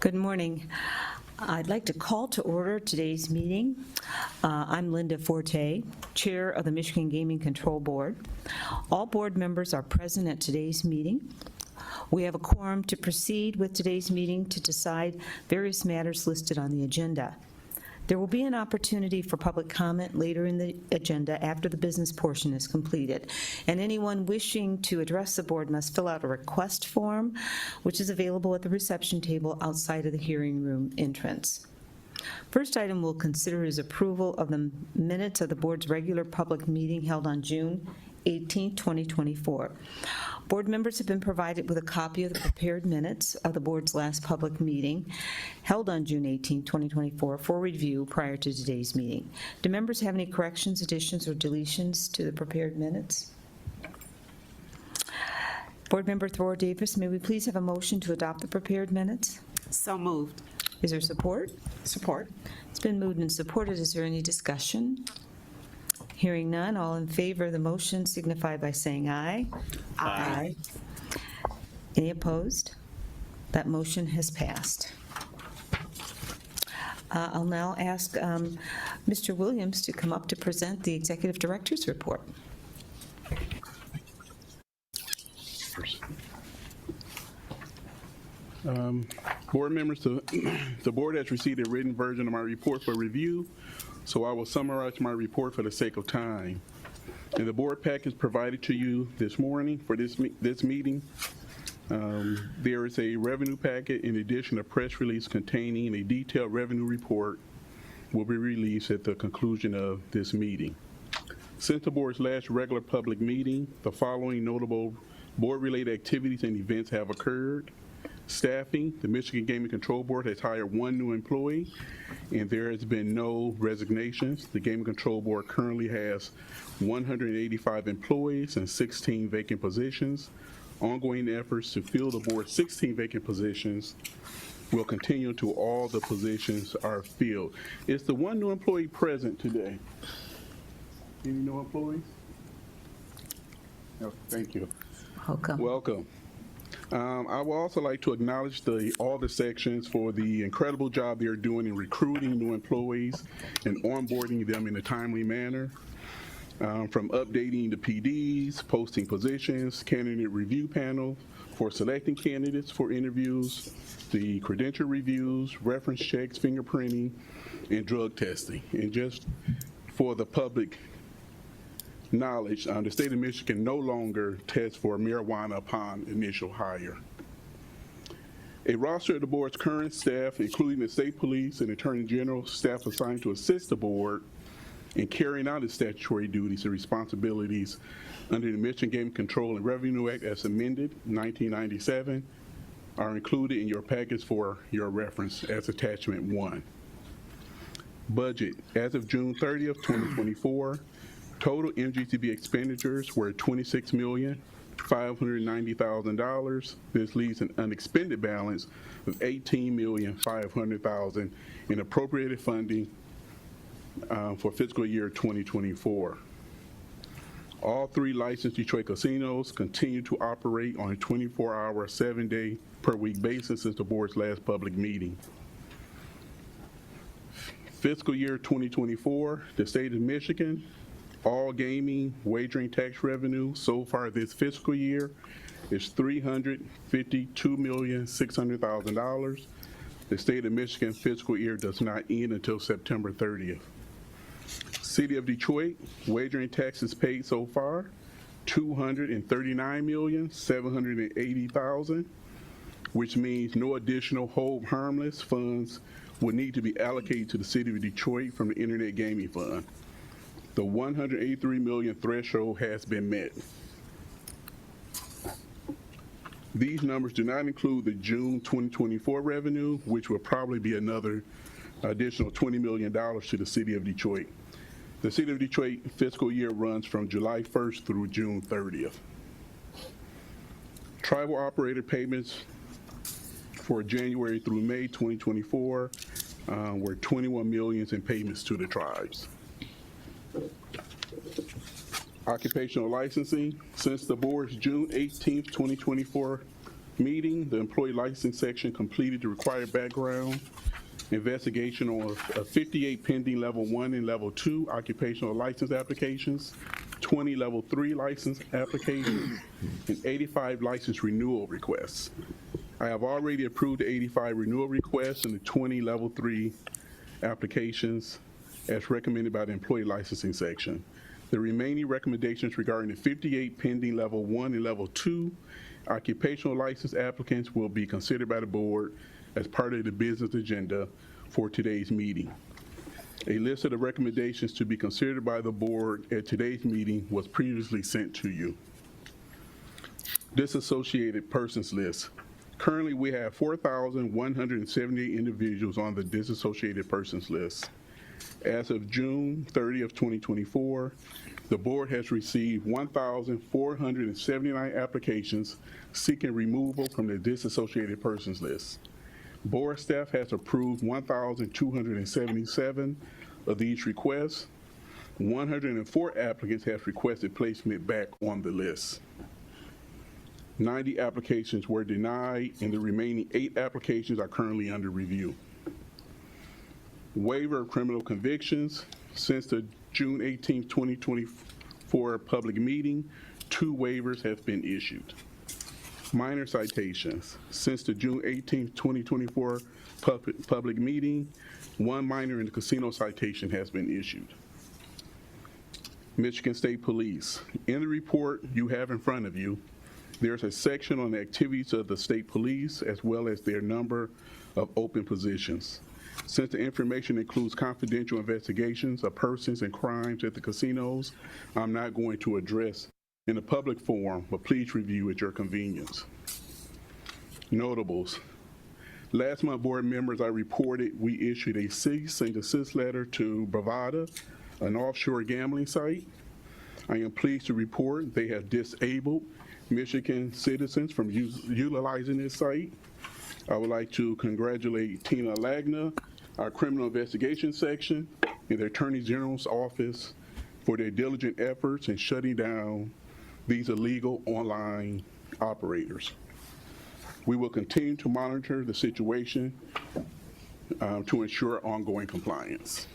Good morning. I'd like to call to order today's meeting. I'm Linda Forte, Chair of the Michigan Gaming Control Board. All board members are present at today's meeting. We have a quorum to proceed with today's meeting to decide various matters listed on the agenda. There will be an opportunity for public comment later in the agenda after the business portion is completed. And anyone wishing to address the board must fill out a request form, which is available at the reception table outside of the hearing room entrance. First item we'll consider is approval of the minutes of the board's regular public meeting held on June 18, 2024. Board members have been provided with a copy of the prepared minutes of the board's last public meeting held on June 18, 2024 for review prior to today's meeting. Do members have any corrections, additions, or deletions to the prepared minutes? Board Member Thor Davis, may we please have a motion to adopt the prepared minutes? So moved. Is there support? Support. It's been moved and supported. Is there any discussion? Hearing none, all in favor of the motion signify by saying aye. Aye. Any opposed? That motion has passed. I'll now ask Mr. Williams to come up to present the Executive Director's report. Board members, the board has received a written version of my report for review, so I will summarize my report for the sake of time. In the board package provided to you this morning for this meeting, there is a revenue packet in addition a press release containing a detailed revenue report will be released at the conclusion of this meeting. Since the board's last regular public meeting, the following notable board-related activities and events have occurred. Staffing, the Michigan Gaming Control Board has hired one new employee, and there has been no resignations. The Gaming Control Board currently has 185 employees and 16 vacant positions. Ongoing efforts to fill the board's 16 vacant positions will continue until all the positions are filled. Is the one new employee present today? Any new employees? No, thank you. Welcome. Welcome. I would also like to acknowledge all the sections for the incredible job they are doing in recruiting new employees and onboarding them in a timely manner. From updating the PDs, posting positions, candidate review panel for selecting candidates for interviews, the credential reviews, reference checks, fingerprinting, and drug testing. And just for the public knowledge, the state of Michigan no longer tests for marijuana upon initial hire. A roster of the board's current staff, including the state police and attorney general, staff assigned to assist the board in carrying out its statutory duties and responsibilities under the Michigan Gaming Control and Revenue Act as amended in 1997, are included in your package for your reference as attachment 1. Budget. As of June 30th, 2024, total MGTB expenditures were $26,590,000. This leaves an unexpended balance of $18,500,000 in appropriated funding for fiscal year 2024. All 3 licensed Detroit casinos continue to operate on a 24-hour, 7-day per week basis since the board's last public meeting. Fiscal year 2024, the state of Michigan, all gaming wagering tax revenue so far this fiscal year is $352,600,000. The state of Michigan fiscal year does not end until September 30th. City of Detroit, wagering taxes paid so far, $239,780,000, which means no additional hold harmless funds will need to be allocated to the City of Detroit from the Internet Gaming Fund. The $183 million threshold has been met. These numbers do not include the June 2024 revenue, which will probably be another additional $20 million to the City of Detroit. The City of Detroit fiscal year runs from July 1st through June 30th. Tribal operator payments for January through May 2024 were $21 million in payments to the tribes. Occupational licensing. Since the board's June 18th, 2024 meeting, the employee license section completed the required background investigation on 58 pending level 1 and level 2 occupational license applications, 20 level 3 license applications, and 85 license renewal requests. I have already approved the 85 renewal requests and the 20 level 3 applications as recommended by the employee licensing section. The remaining recommendations regarding the 58 pending level 1 and level 2 occupational license applicants will be considered by the board as part of the business agenda for today's meeting. A list of the recommendations to be considered by the board at today's meeting was previously sent to you. Disassociated persons list. Currently, we have 4,178 individuals on the disassociated persons list. As of June 30th, 2024, the board has received 1,479 applications seeking removal from the disassociated persons list. Board staff has approved 1,277 of these requests. 104 applicants have requested placement back on the list. 90 applications were denied, and the remaining 8 applications are currently under review. Waiver of criminal convictions. Since the June 18, 2024 public meeting, 2 waivers have been issued. Minor citations. Since the June 18, 2024 public meeting, 1 minor in the casino citation has been issued. Michigan State Police. In the report you have in front of you, there's a section on the activities of the state police as well as their number of open positions. Since the information includes confidential investigations of persons and crimes at the casinos, I'm not going to address in a public forum, but please review at your convenience. Notables. Last month, board members, I reported we issued a cease and desist letter to Bravada, an offshore gambling site. I am pleased to report they have disabled Michigan citizens from utilizing this site. I would like to congratulate Tina Lagna, our criminal investigation section, and the Attorney General's office for their diligent efforts in shutting down these illegal online operators. We will continue to monitor the situation to ensure ongoing compliance.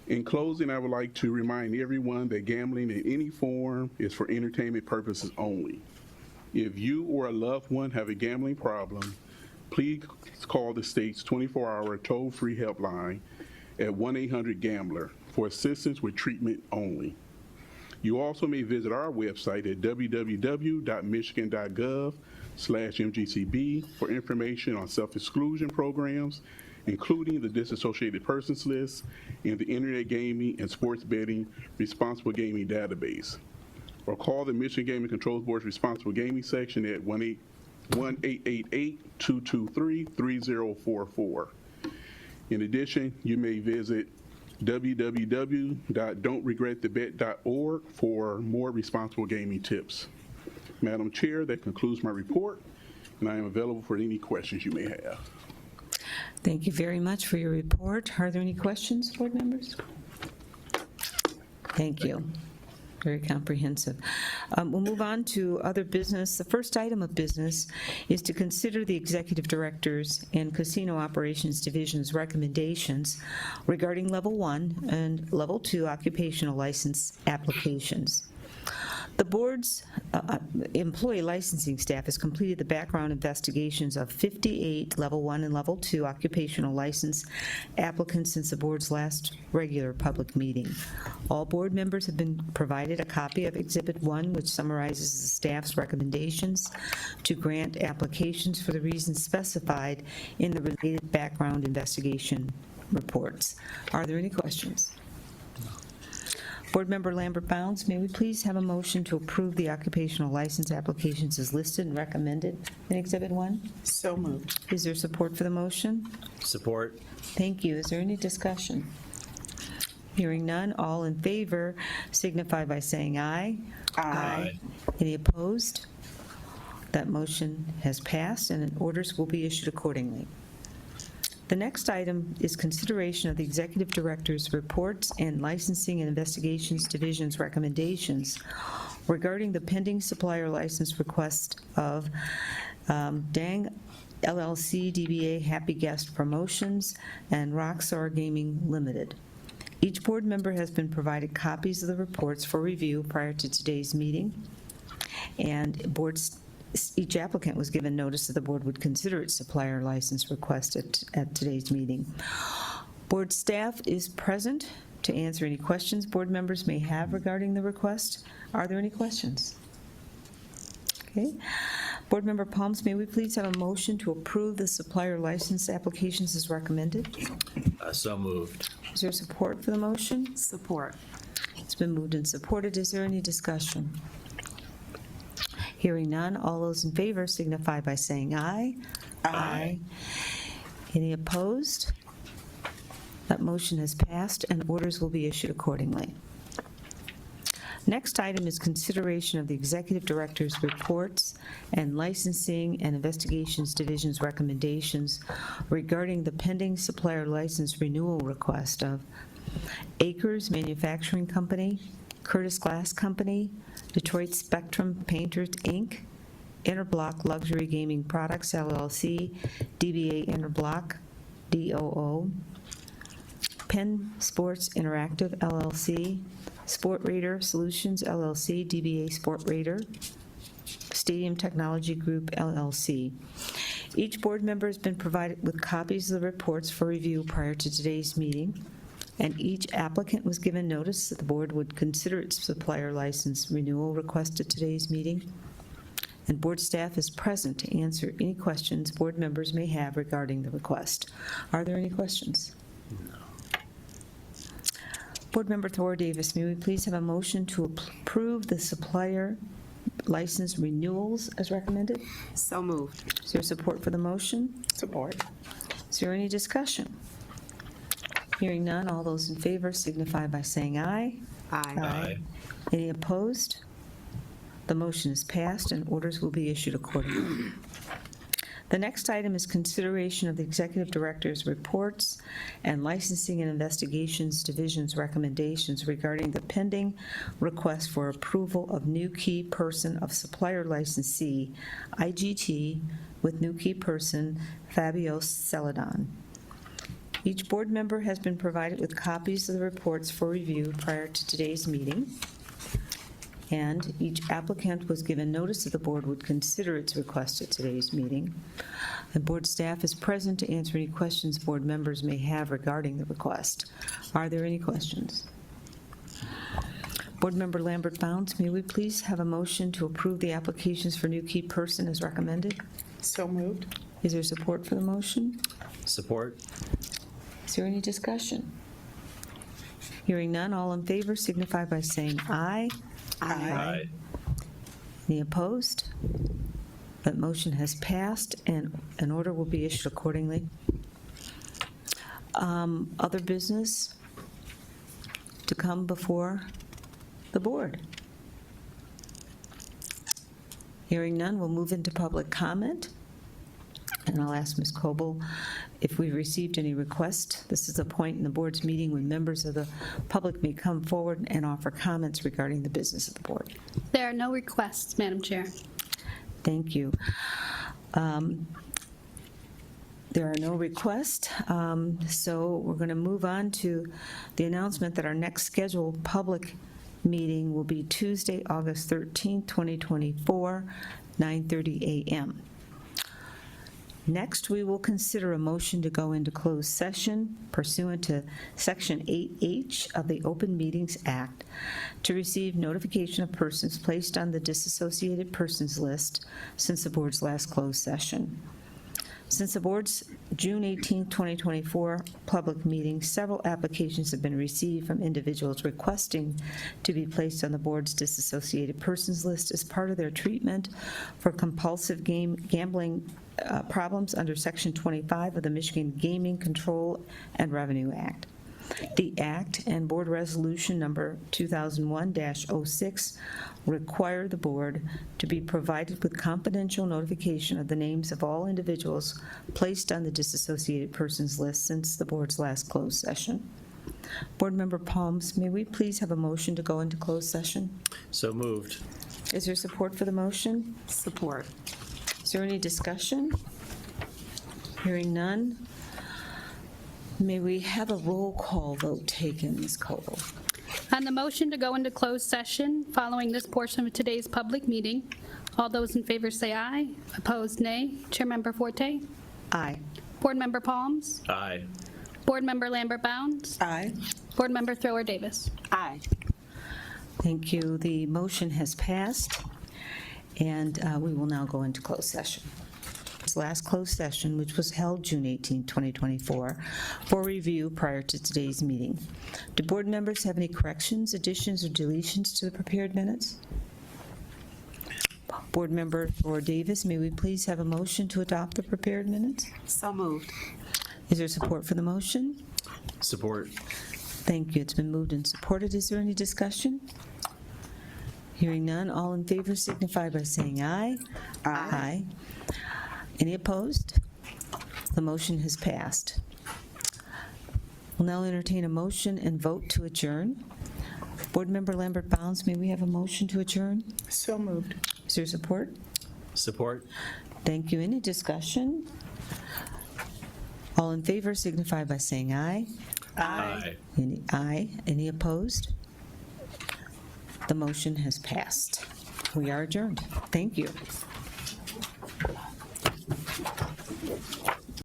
In closing, I would like to remind everyone that gambling in any form is for entertainment purposes only. If you or a loved one have a gambling problem, please call the state's 24-hour toll-free helpline at 1-800-GAMBLER for assistance with treatment only. You also may visit our website at www.michigan.gov/MGCB for information on self-exclusion programs, including the disassociated persons list and the Internet Gaming and Sports Betting Responsible Gaming Database. Or call the Michigan Gaming Control Board's Responsible Gaming section at 1-888-223-3044. In addition, you may visit www.don'tregretthebet.org for more responsible gaming tips. Madam Chair, that concludes my report, and I am available for any questions you may have. Thank you very much for your report. Are there any questions, board members? Thank you. Very comprehensive. We'll move on to other business. The first item of business is to consider the Executive Directors and Casino Operations Division's recommendations regarding Level 1 and Level 2 occupational license applications. The board's employee licensing staff has completed the background investigations of 58 Level 1 and Level 2 occupational license applicants since the board's last regular public meeting. All board members have been provided a copy of Exhibit 1, which summarizes the staff's recommendations to grant applications for the reasons specified in the related background investigation reports. Are there any questions? Board Member Lambert-Bounds, may we please have a motion to approve the occupational license applications as listed and recommended in Exhibit 1? So moved. Is there support for the motion? Support. Thank you. Is there any discussion? Hearing none, all in favor signify by saying aye. Aye. Any opposed? That motion has passed, and orders will be issued accordingly. The next item is consideration of the Executive Director's reports and Licensing and Investigations Division's recommendations regarding the pending supplier license request of Dang LLC, DBA Happy Guest Promotions, and Rockstar Gaming Limited. Each board member has been provided copies of the reports for review prior to today's meeting, and each applicant was given notice that the board would consider its supplier license request at today's meeting. Board staff is present to answer any questions board members may have regarding the request. Are there any questions? Okay. Board Member Palms, may we please have a motion to approve the supplier license applications as recommended? So moved. Is there support for the motion? Support. It's been moved and supported. Is there any discussion? Hearing none, all those in favor signify by saying aye. Aye. Any opposed? That motion has passed, and orders will be issued accordingly. Next item is consideration of the Executive Director's reports and Licensing and Investigations Division's recommendations regarding the pending supplier license renewal request of Acres Manufacturing Company, Curtis Glass Company, Detroit Spectrum Painters, Inc., Interblock Luxury Gaming Products, LLC, DBA Interblock, DOO, Penn Sports Interactive, LLC, Sport Radar Solutions, LLC, DBA Sport Radar, Stadium Technology Group, LLC. Each board member has been provided with copies of the reports for review prior to today's meeting, and each applicant was given notice that the board would consider its supplier license renewal request at today's meeting. And board staff is present to answer any questions board members may have regarding the request. Are there any questions? Board Member Thor Davis, may we please have a motion to approve the supplier license renewals as recommended? So moved. Is there support for the motion? Support. Is there any discussion? Hearing none, all those in favor signify by saying aye. Aye. Any opposed? The motion is passed, and orders will be issued accordingly. The next item is consideration of the Executive Director's reports and Licensing and Investigations Division's recommendations regarding the pending request for approval of new key person of supplier licensee, IGT, with new key person Fabio Celadon. Each board member has been provided with copies of the reports for review prior to today's meeting, and each applicant was given notice that the board would consider its request at today's meeting. The board staff is present to answer any questions board members may have regarding the request. Are there any questions? Board Member Lambert Bounds, may we please have a motion to approve the applications for new key person as recommended? So moved. Is there support for the motion? Support. Is there any discussion? Hearing none, all in favor signify by saying aye. Aye. Any opposed? That motion has passed, and an order will be issued accordingly. Other business to come before the board? Hearing none, we'll move into public comment. And I'll ask Ms. Coble if we've received any requests. This is a point in the board's meeting when members of the public may come forward and offer comments regarding the business of the board. There are no requests, Madam Chair. Thank you. There are no requests, so we're going to move on to the announcement that our next scheduled public meeting will be Tuesday, August 13th, 2024, 9:30 a.m. Next, we will consider a motion to go into closed session pursuant to Section 8H of the Open Meetings Act to receive notification of persons placed on the disassociated persons list since the board's last closed session. Since the board's June 18, 2024 public meeting, several applications have been received from individuals requesting to be placed on the board's disassociated persons list as part of their treatment for compulsive gambling problems under Section 25 of the Michigan Gaming Control and Revenue Act. The Act and Board Resolution Number 2001-06 require the board to be provided with confidential notification of the names of all individuals placed on the disassociated persons list since the board's last closed session. Board Member Palms, may we please have a motion to go into closed session? So moved. Is there support for the motion? Support. Is there any discussion? Hearing none. May we have a roll call vote taken, Ms. Koval? On the motion to go into closed session following this portion of today's public meeting, all those in favor say aye. Opposed, nay. Chairmember Forte? Aye. Board Member Palms? Aye. Board Member Lambert Bounds? Aye. Board Member Thrower Davis? Aye. Thank you. The motion has passed, and we will now go into closed session. This last closed session, which was held June 18, 2024, for review prior to today's meeting. Do board members have any corrections, additions, or deletions to the prepared minutes? Board Member Thor Davis, may we please have a motion to adopt the prepared minutes? So moved. Is there support for the motion? Support. Thank you. It's been moved and supported. Is there any discussion? Hearing none, all in favor signify by saying aye. Aye. Any opposed? The motion has passed. We'll now entertain a motion and vote to adjourn. Board Member Lambert Bounds, may we have a motion to adjourn? So moved. Is there support? Support. Thank you. Any discussion? All in favor signify by saying aye. Aye. Aye. Any opposed? The motion has passed. We are adjourned. Thank you.